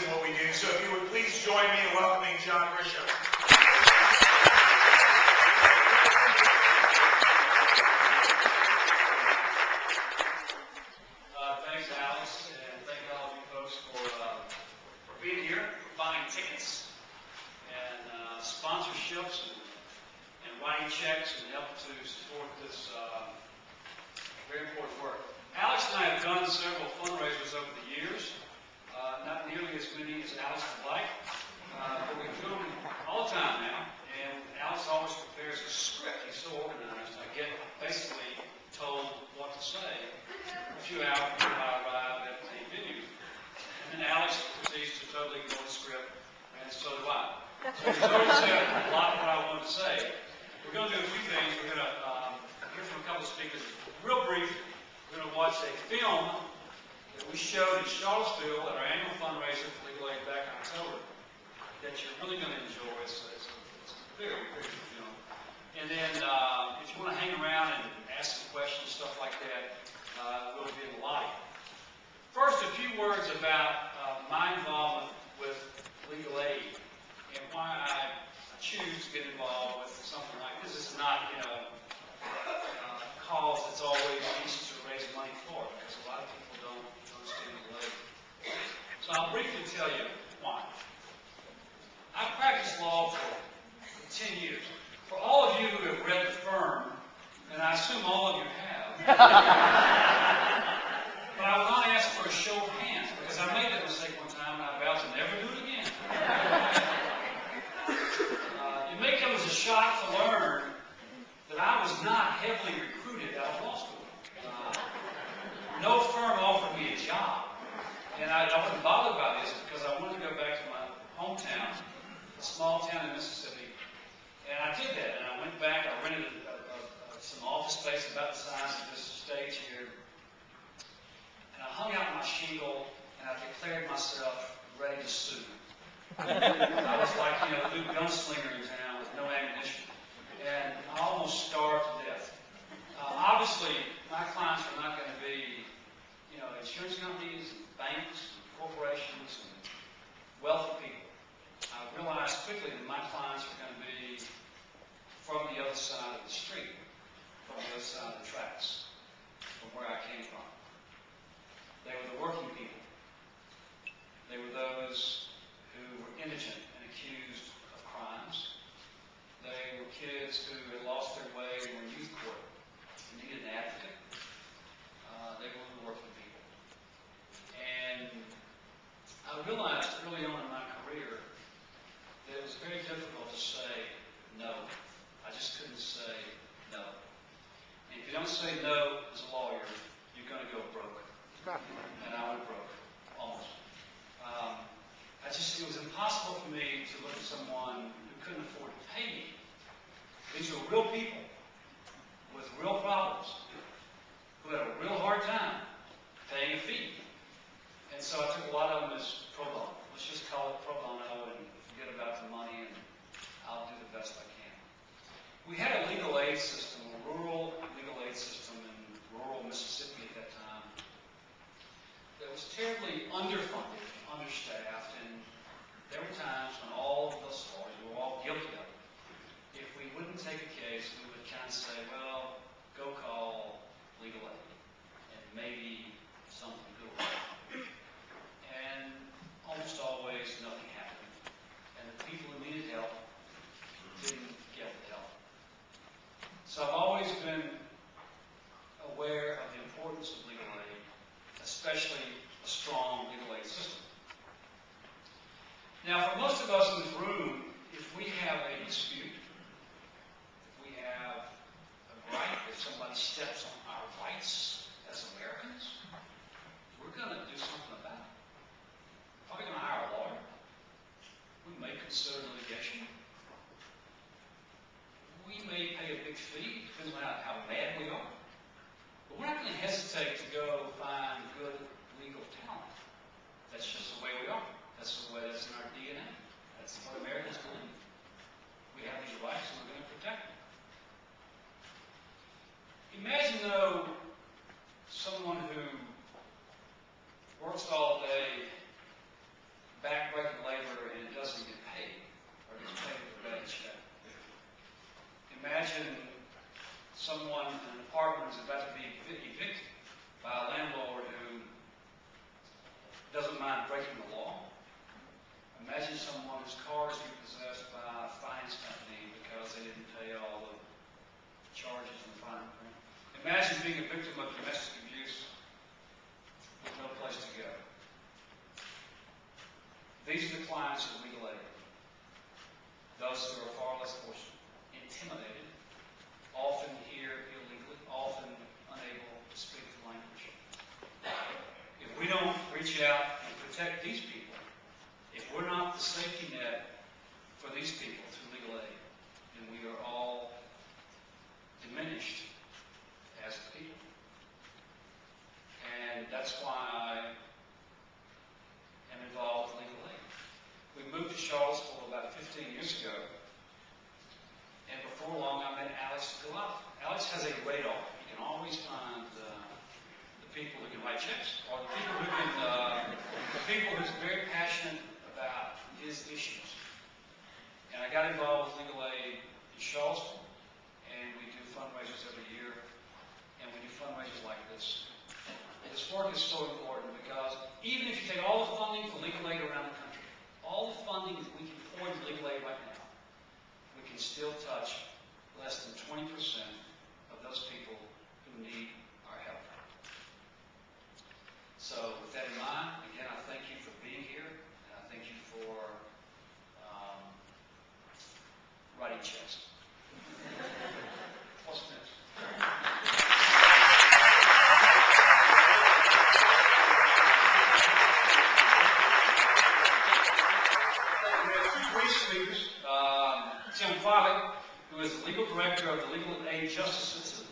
in what we do. So if you would please join me in welcoming John Grisham. Thanks, Alex, and thank all of you folks for being here, for buying tickets, and sponsorships, and writing checks, and helping to support this very important work. Alex and I have done several fundraisers over the years, not nearly as many as Alex would like, but we do them all the time now, and Alex always prepares a script. He's so organized. I get basically told what to say a few hours before I arrive at the venue. And then Alex proceeds to totally ignore the script, and so do I. So he's already said a lot of what I wanted to say. We're going to do a few things. We're going to hear from a couple of speakers. Real brief, we're going to watch a film that we showed in Charlottesville at our annual fundraiser for Legal Aid back in October that you're really going to enjoy. It's a very, very good film. And then if you want to hang around and ask some questions, stuff like that, we'll be in the lobby. First, a few words about my involvement with legal aid and why I choose to get involved with something like this. This is not, a cause that's always easy to raise money for, because a lot of people don't understand legal aid. So I'll briefly tell you why. I've practiced law for 10 years. For all of you who have read The Firm, and I assume all of you have, but I will not ask for a show of hands, because I made that mistake one time and I vowed to never do it again. It may come as a shock to learn that I was not heavily recruited out of law school. No firm offered me a job. And I wasn't bothered by this because I wanted to go back to my hometown, a small town in Mississippi. And I did that. And I went back, I rented some office space about the size of this stage here. And I hung out my shingle and I declared myself ready to sue. I was like, the new gunslinger in town with no ammunition. And I almost starved to death. Obviously, my clients were not going to be, insurance companies, and banks, and corporations, and wealthy people. I realized quickly that my clients were going to be from the other side of the street, from the other side of the tracks, from where I came from. They were the working people. They were those who were indigent and accused of crimes. They were kids who had lost their way and were in youth court and needed an advocate. They were the working people. And I realized early on in my career that it was very difficult to say no. I just couldn't say no. And if you don't say no as a lawyer, you're going to go broke. And I went broke, almost. It was impossible for me to look at someone who couldn't afford to pay me. These were real people with real problems who had a real hard time paying a fee. And so I took a lot of them as pro bono. Let's just call it pro bono and forget about the money, and I'll do the best I can. We had a legal aid system, a rural legal aid system in rural Mississippi at that time that was terribly underfunded, understaffed, and there were times when all of us lawyers were all guilty of it. If we wouldn't take a case, we would kind of say, well, go call legal aid, and maybe something good will happen. And almost always nothing happened. And the people who needed help didn't get the help. So I've always been aware of the importance of legal aid, especially a strong legal aid system. Now, for most of us in this room, if we have a dispute, if we have a right, if somebody steps on our rights as Americans, we're going to do something about it. Probably going to hire a lawyer. We may consider litigation. We may pay a big fee, depending on how mad we are. But we're not going to hesitate to go find good legal talent. That's just the way we are. That's the way that's in our DNA. That's what Americans believe. We have these rights and we're going to protect them. Imagine, though, someone who works all day mind breaking the law. Imagine someone whose car is repossessed by a finance company because they didn't pay all the charges in the fine print. Imagine being a victim of domestic abuse with no place to go. These are the clients of legal aid. Those who are far less fortunate, intimidated, often here illegally, often unable to speak the language. If we don't reach out and protect these people, if we're not the safety net for these people through legal aid, then we are all diminished as people. And that's why I am involved with legal aid. We moved to Charlottesville about 15 years ago, and before long I met Alex Goliath. Alex has a radar. He can always find the people who can write checks, or the people who can, the people who's very passionate about his issues. And I got involved with legal aid in Charlottesville, and we do fundraisers every year, and we do fundraisers like this. This work is so important because even if you take all the funding for legal aid around the country, all the funding that we can pour into legal aid right now, we can still touch less than 20% of those people who need our help. So with that in mind, again, I thank you for being here, and I thank you for writing checks. What's next? We have two great speakers. Tim Foley, who is the legal director of the Legal Aid Justice System.